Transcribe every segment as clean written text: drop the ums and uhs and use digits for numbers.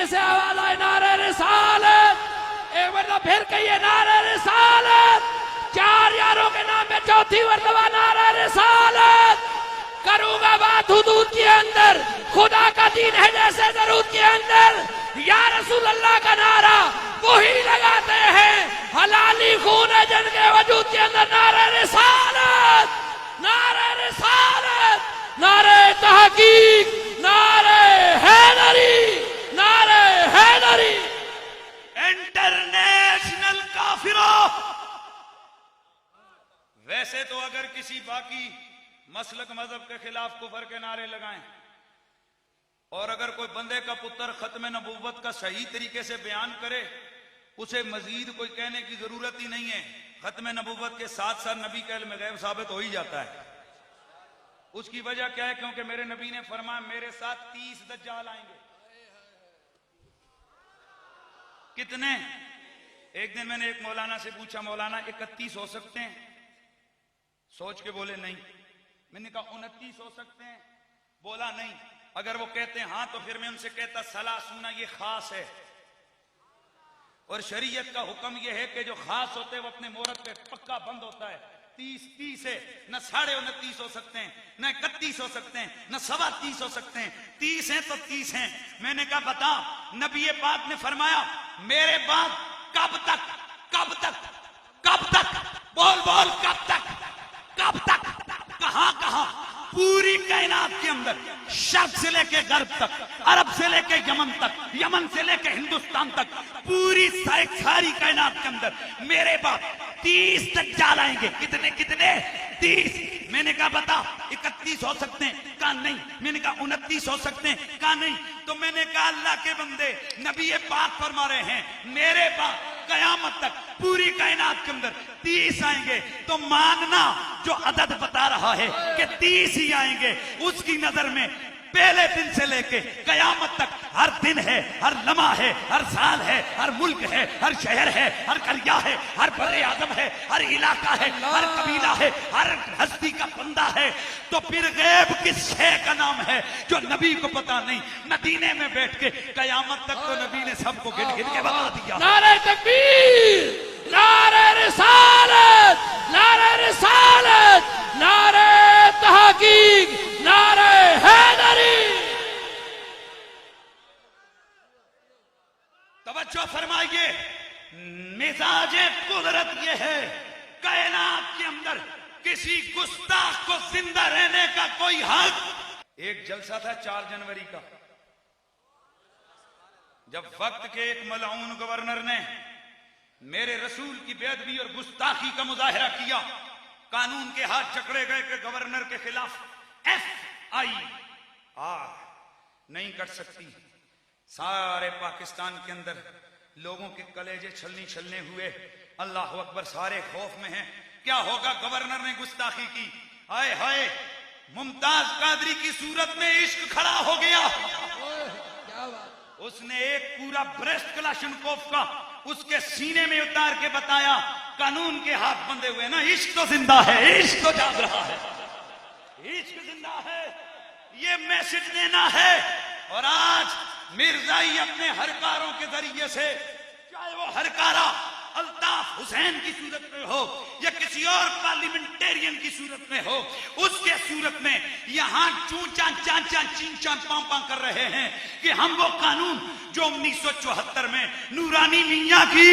तरीके से आवाज आए नारे रिसालत, एक मरतबा फिर कहिए नारे रिसालत। चार यारों के नाम में चौथी मरतबा नारे रिसालत। करूंगा बात हुदूद के अंदर, खुदा का दीन है जैसे दरूद के अंदर। या रसूल अल्लाह का नारा वही लगाते हैं, हलाली खून है जन के वजूद के अंदर। नारे रिसालत, नारे रिसालत, नारे तहकीक, नारे हैदरी, नारे हैदरी। इंटरनेशनल काफिरों, वैसे तो अगर किसी बाकी मसलक मजहब के खिलाफ कुफर के नारे लगाएं और अगर कोई बंदे का पुत्र खत्म नबूवत का सही तरीके से बयान करे, उसे मजीद कोई कहने की जरूरत ही नहीं है। खत्म नबूवत के साथ साथ नबी का इल्म गैब साबित हो ही जाता है। उसकी वजह क्या है? क्योंकि मेरे नबी ने फरमाया मेरे साथ 30 दज्जाल आएंगे। कितने? एक दिन मैंने एक मौलाना से पूछा, मौलाना 31 हो सकते हैं? सोच के बोले नहीं। मैंने कहा 29 हो सकते हैं? बोला नहीं। अगर वो कहते हैं हाँ, तो फिर मैं उनसे कहता सलाह सुना, ये खास है और शरीयत का हुक्म यह है कि जो खास होते हैं वो अपने मोहरत पे पक्का बंद होता है। 30 है, न 29.5 हो सकते हैं, न 31 हो सकते हैं, न 30.25 हो सकते हैं। 30 हैं तो 30 हैं। मैंने कहा बता, नबी पाक ने फरमाया मेरे बाद कब तक, कब तक, कब तक, बोल बोल, कब तक, कब तक, कहां कहां? पूरी कायनात के अंदर, शर्क से लेके गर्ब तक, अरब से लेके यमन तक, यमन से लेके हिंदुस्तान तक, पूरी सारी कायनात के अंदर मेरे बाद 30 दज्जाल आएंगे। कितने कितने? 30। मैंने कहा बता, 31 हो सकते हैं? कहा नहीं। मैंने कहा 29 हो सकते हैं? कहा नहीं। तो मैंने कहा अल्लाह के बंदे, नबी पाक फरमा रहे हैं मेरे बाद कयामत तक पूरी कायनात के अंदर 30 आएंगे। तो मानना जो अदद बता रहा है कि 30 ही आएंगे, उसकी नजर में पहले दिन से लेके कयामत तक हर दिन है, हर लम्हा है, हर साल है, हर मुल्क है, हर शहर है, हर करिया है, हर बड़े आजम है, हर इलाका है, हर कबीला है, हर हस्ती का बंदा है। तो फिर गैब किस शय का नाम है जो नबी को पता नहीं? मदीने में बैठ के कयामत तक तो नबी ने सबको गिन गिन के बता दिया। नारे तकबीर, नारे रिसालत, नारे रिसालत, नारे तहकीक, नारे हैदरी। तवज्जो फरमाइए, मिजाजे कुदरत ये है, कायनात के अंदर किसी गुस्ताख को जिंदा रहने का कोई हक। एक जलसा था 4 जनवरी का, जब वक्त के एक मलऊन गवर्नर ने मेरे रसूल की बेअदबी और गुस्ताखी का मुजाहिरा किया। कानून के हाथ जकड़े गए कि गवर्नर के खिलाफ FIR नहीं कर सकती। सारे पाकिस्तान के अंदर लोगों के कलेजे छलनी छलने हुए। अल्लाह अकबर, सारे खौफ में हैं क्या होगा। गवर्नर ने गुस्ताखी की, हाय हाय, मुमताज कादरी की सूरत में इश्क खड़ा हो गया। उसने एक पूरा ब्रेस्ट कलाशनकोफ का उसके सीने में उतार के बताया, कानून के हाथ बंधे हुए ना, इश्क तो जिंदा है, इश्क तो जाग रहा है, इश्क जिंदा है। ये मैसेज देना है। और आज मिर्जाई अपने हरकारों के जरिए से, चाहे वो हरकारा अल्ताफ हुसैन की सूरत में हो या किसी और पार्लिमेंटेरियन की सूरत में हो, उसके सूरत में यहां चूचा चाचा चींचा पांपा कर रहे हैं कि हम वो कानून जो 1974 में नूरानी मियां की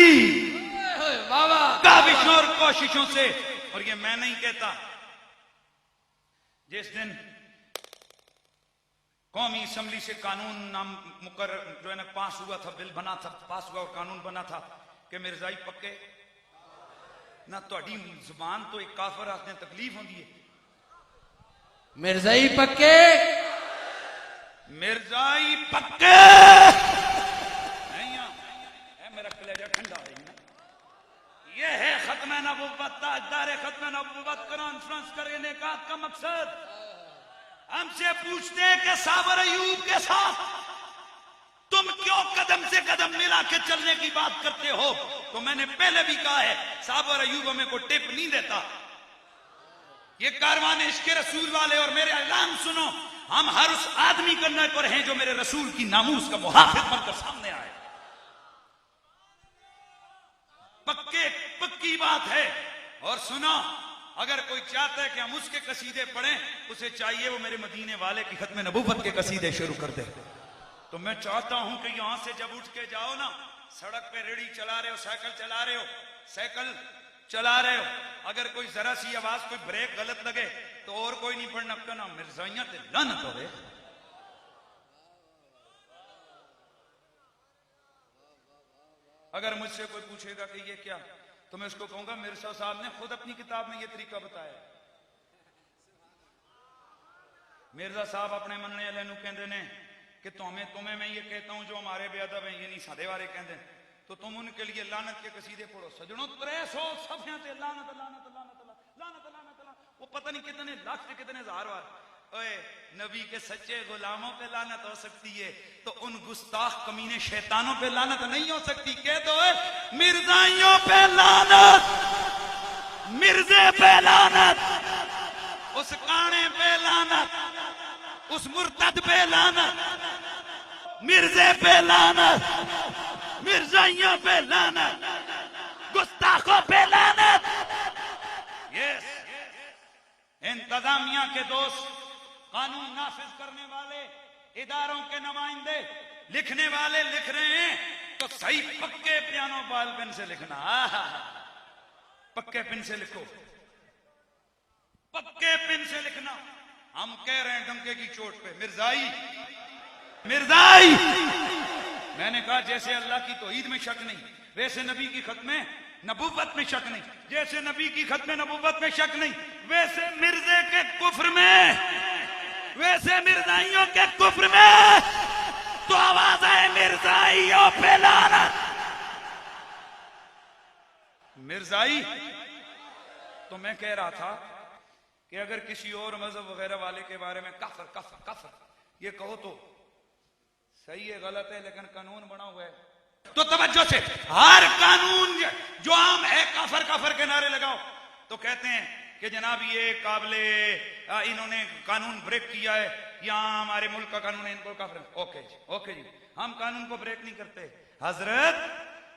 काविशों और कोशिशों से, और ये मैं नहीं कहता, जिस दिन कौमी असम्बली से कानून नाम मुकर्रर जो है ना पास हुआ था, बिल बना था, पास हुआ और कानून बना था कि मिर्जाई पक्के ना, थोड़ी जुबान तो एक काफर आते तकलीफ होती है। मिर्जाई पक्के, मिर्जाई पक्के नहीं है, मेरा कलेजा ठंडा है ना। ये है खत्म नबुव्वत, ताजदार खत्म नबुव्वत कॉन्फ्रेंस करने का मकसद। हमसे पूछते हैं कि साबर अयूब के साथ तुम क्यों कदम से कदम मिला के चलने की बात करते हो? तो मैंने पहले भी कहा है, साबर अयूब हमें को टिप नहीं देता। ये कारवान इश्क रसूल वाले और मेरे ऐलान सुनो, हम हर उस आदमी करने पर हैं जो मेरे रसूल की नामूस का मुहाफिज बनकर सामने आए। पक्की बात है। और सुनो, अगर कोई चाहता है कि हम उसके कसीदे पढ़ें, उसे चाहिए वो मेरे मदीने वाले की खत्म नबूवत के कसीदे शुरू कर दे। तो मैं चाहता हूं कि यहां से जब उठ के जाओ ना, सड़क पे रेड़ी चला रहे हो, साइकिल चला रहे हो, अगर कोई जरा सी आवाज, कोई ब्रेक गलत लगे तो और कोई नहीं पढ़ना, कहना मिर्जाइयां ते लानत होवे। अगर मुझसे कोई पूछेगा कि ये क्या, तो मैं उसको कहूंगा मिर्जा साहब ने खुद अपनी किताब में ये तरीका बताया। मिर्जा साहब अपने मनने वाले नूं कहंदे ने कि तुम्हें मैं ये कहता हूं जो हमारे बेअदब हैं, ये नहीं सादे वाले कहते हैं, तो तुम उनके लिए लानत के कसीदे पढ़ो। सजनों 300 सफ़ियां ते लानत लानत लानत लानत लानत लानत, वो पता नहीं कितने लाख से कितने हजार बार। ओए, नबी के सच्चे गुलामों पे लानत हो सकती है, तो उन गुस्ताख कमीने शैतानों पे लानत नहीं हो सकती। कह दो मिर्जाइयों पे लानत, मिर्जे पे लानत, उस काने पे लानत, उस मुर्तद पे लानत, मिर्जे पे लानत, मिर्जाइयों पे लानत, गुस्ताखों पे लानत। यस, इंतजामिया के दोस्त, कानून नाफिज करने वाले, इदारों के नुमाइंदे, लिखने वाले लिख रहे हैं तो सही पक्के पियानो बाल पेन से लिखना। पक्के पेन से लिखो, पक्के पेन से लिखना। हम कह रहे हैं डंके की चोट पे मिर्जाई, मिर्जाई। मैंने कहा जैसे अल्लाह की तौहीद में शक नहीं, वैसे नबी की खत्मे नबूवत में शक नहीं। जैसे नबी की खत्मे नबूवत में शक नहीं, वैसे मिर्जे के कुफ्र में, वैसे मिर्जाइयों के कुफ्र में तो आवाज है मिर्जाइयों पे लानत। मिर्जाई। तो मैं कह रहा था कि अगर किसी और मजहब वगैरह वाले के बारे में काफर काफर काफर ये कहो तो सही है, गलत है, लेकिन कानून बना हुआ है तो तवज्जो से हर कानून जो आम है काफर काफर के नारे लगाओ। तो कहते हैं कि जनाब ये काबिले, इन्होंने कानून ब्रेक किया है, यहाँ हमारे मुल्क का कानून है, इनको काफिर। ओके जी, ओके जी, हम कानून को ब्रेक नहीं करते। हजरत,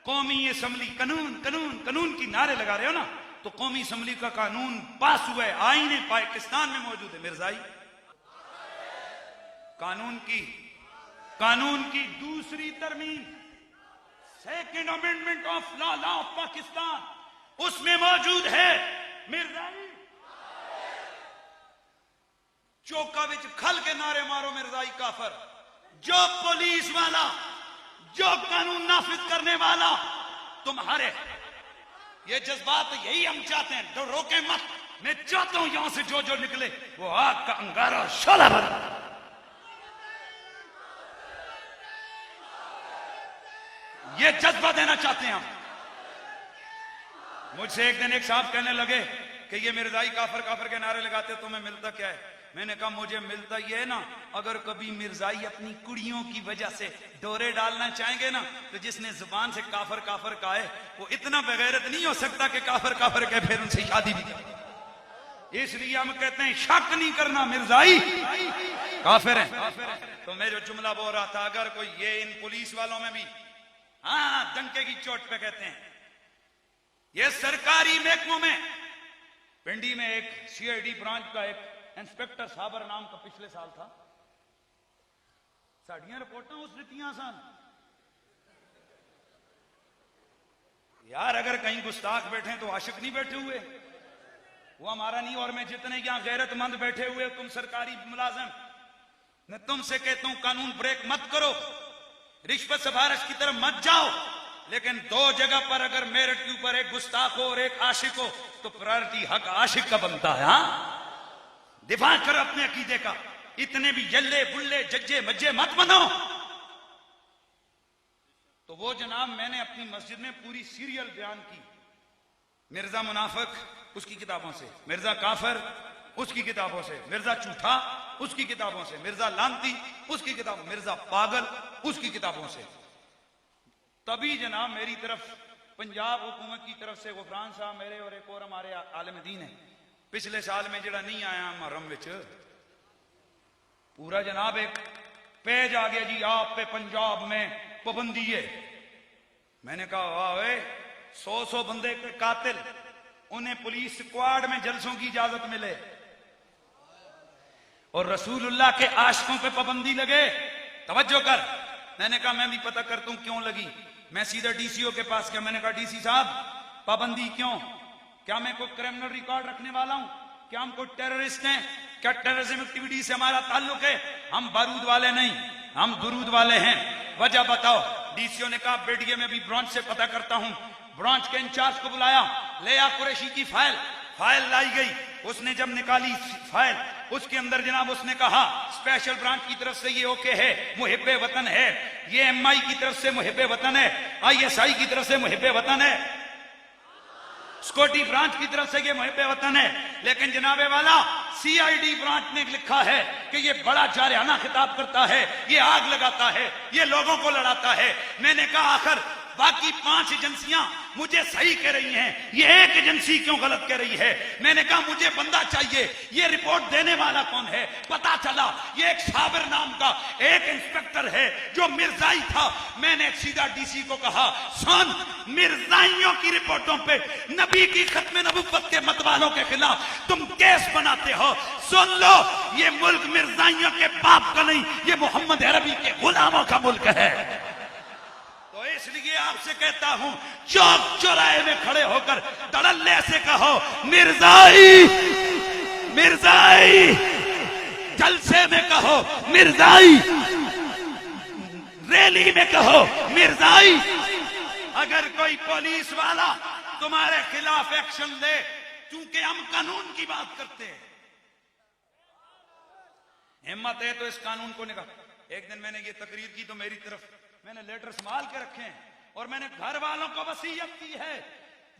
कौमी असम्बली कानून कानून कानून की नारे लगा रहे हो ना, तो कौमी असम्बली का कानून पास हुआ है, आईने पाकिस्तान में मौजूद है। मिर्जाई, कानून की दूसरी तरमीम, second amendment of law of Pakistan, उसमें मौजूद है। मिर्जाई, चौका विच खल के नारे मारो मिर्जाई काफर। जो पुलिस वाला, जो कानून नाफिज करने वाला तुम्हारे, ये जज्बात यही हम चाहते हैं, तो रोके मत। मैं चाहता हूं यहां से जो जो निकले वो आग का अंगारा शोला बन। ये जज्बा देना चाहते हैं हम। मुझसे एक दिन एक साहब कहने लगे कि ये मिर्जाई काफर काफर के नारे लगाते हो, तुम्हें मिलता क्या है? मैंने कहा मुझे मिलता ये है ना, अगर कभी मिर्जाई अपनी कुड़ियों की वजह से डोरे डालना चाहेंगे ना, तो जिसने जुबान से काफर काफर कहा है वो इतना बेगैरत नहीं हो सकता कि काफर काफर के फिर उनसे शादी भी करे। इसलिए हम कहते हैं शक नहीं करना, मिर्जाई काफिर है। तो मैं जो जुमला बोल रहा था, अगर कोई ये इन पुलिस वालों में भी हाँ डंके की चोट पे कहते हैं, ये सरकारी महकमों में, पिंडी में एक सीआईडी ब्रांच का एक इंस्पेक्टर साबर नाम का पिछले साल था, साड़ियां रिपोर्टा उस दित्तियां सन। यार अगर कहीं गुस्ताख बैठे तो आशिक नहीं बैठे हुए, वो हमारा नहीं। और मैं जितने यहां गैरतमंद बैठे हुए, तुम सरकारी मुलाजिम, मैं तुमसे कहता हूं कानून ब्रेक मत करो, रिश्वत सिफारिश की तरफ मत जाओ, लेकिन दो जगह पर अगर मेरिट के ऊपर एक गुस्ताख हो और एक आशिक हो तो प्रायोरिटी हक आशिक का बनता है। हाँ, दिफा करो अपने अकीदे का। इतने भी जल्ले बुल्ले जज्जे मज्जे मत बनो। तो वो जनाब मैंने अपनी मस्जिद में पूरी सीरियल बयान की। मिर्जा मुनाफिक उसकी किताबों से, मिर्जा काफिर उसकी किताबों से, मिर्जा झूठा उसकी किताबों से, मिर्जा लानती उसकी किताबों, मिर्जा पागल उसकी किताबों से। तभी जनाब मेरी तरफ पंजाब हुकूमत की तरफ से गुफरान साहब मेरे और एक और हमारे आलिम दीन है, पिछले साल में जड़ा नहीं आया मुहर्रम विच, पूरा जनाब एक पेज आ गया जी, आप पे पंजाब में पाबंदी है। मैंने कहा वाह, 100 बंदे के कातिल, उन्हें पुलिस स्क्वाड में जलसों की इजाजत मिले और रसूलुल्लाह के आशिकों पे पाबंदी लगे। तवज्जो कर। मैंने कहा मैं भी पता करता हूं क्यों लगी। मैं सीधा डीसीओ के पास गया। मैंने कहा डीसी साहब पाबंदी क्यों? क्या मैं कोई क्रिमिनल रिकॉर्ड रखने वाला हूं? क्या हम कोई टेररिस्ट हैं? क्या टेररिज्म एक्टिविटी से हमारा ताल्लुक है? हम बारूद वाले नहीं, हम दुरूद वाले हैं। वजह बताओ। डीसीओ ने कहा बेडिया में भी ब्रांच से पता करता हूं। ब्रांच के इंचार्ज को बुलाया, ले आ कुरैशी की फाइल लाई गई। उसने जब निकाली फाइल, उसके अंदर जनाब उसने कहा स्पेशल ब्रांच की तरफ से ये ओके है, मुहिब्बे वतन है, ये एमआई की तरफ से मुहिब्बे वतन है, आईएसआई की तरफ से मुहिब्बे वतन है, स्कॉटी ब्रांच की तरफ से ये मुहिब्बे वतन है। लेकिन जनाबे वाला सीआईडी ब्रांच ने लिखा है कि ये बड़ा जारहाना खिताब करता है, ये आग लगाता है, ये लोगों को लड़ाता है। मैंने कहा आखिर बाकी 5 एजेंसियां मुझे सही कह रही हैं, ये एक एजेंसी क्यों गलत कह रही है? मैंने कहा मुझे बंदा चाहिए, ये रिपोर्ट देने वाला कौन है? पता चला ये एक साबिर नाम का एक इंस्पेक्टर है जो मिर्जाई था। मैंने सीधा डीसी को कहा सुन, मिर्जाइयों की रिपोर्टों पे नबी की खत्म नबुव्वत के मतवालों के खिलाफ तुम केस बनाते हो। सुन लो, ये मुल्क मिर्जाइयों के बाप का नहीं, ये मोहम्मद अरबी के गुलामों का मुल्क है। तो इसलिए आपसे कहता हूं, चौक चौराहे में खड़े होकर धड़ल्ले से कहो मिर्जाई, मिर्जाई, जलसे में कहो मिर्जाई, रैली में कहो मिर्जाई। अगर कोई पुलिस वाला तुम्हारे खिलाफ एक्शन ले, क्योंकि हम कानून की बात करते हैं, हिम्मत है तो इस कानून को निकाल। एक दिन मैंने ये तकरीर की तो मेरी तरफ मैंने लेटर संभाल के रखे हैं और मैंने घर वालों को वसीयत की है,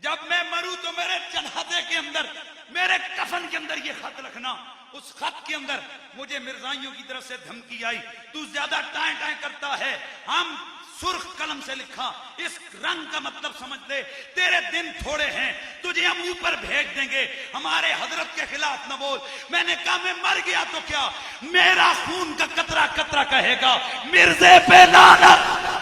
जब मैं मरूं तो मेरे जनाजे के अंदर, मेरे कफन के अंदर ये खत रखना। उस खत के अंदर मुझे मिर्जाइयों की तरफ से धमकी आई, तू ज्यादा टाएं टाएं करता है, हम सुर्ख कलम से लिखा, इस रंग का मतलब समझ ले, तेरे दिन थोड़े हैं, तुझे हम ऊपर भेज देंगे, हमारे हजरत के खिलाफ न बोल। मैंने कहा मैं मर गया तो क्या, मेरा खून का कतरा कतरा कहेगा मिर्जे पे लानत।